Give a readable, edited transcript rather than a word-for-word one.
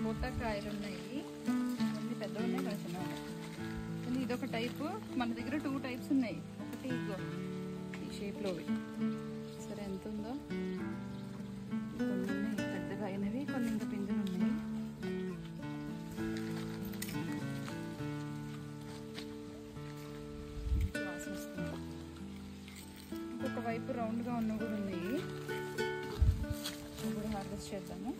సపోటా కాయలు ఉన్నాయి, కొన్ని పెద్దవి ఉన్నాయి, కొన్ని చిన్నవి ఉన్నాయి. కానీ ఇదొక టైపు. మన దగ్గర 2 టైప్స్ ఉన్నాయి. ఒకటి ఇగో ఈ షేప్లోవి. సరే ఎంత ఉందో, కొన్ని పెద్దగా అయినవి, కొన్ని ఇంకా పిందులు ఉన్నాయి. వాసన వస్తుంది. ఇంకొక వైపు రౌండ్గా ఉన్నవి కూడా ఉన్నాయి, అవి కూడా హార్వెస్ట్ చేద్దాము.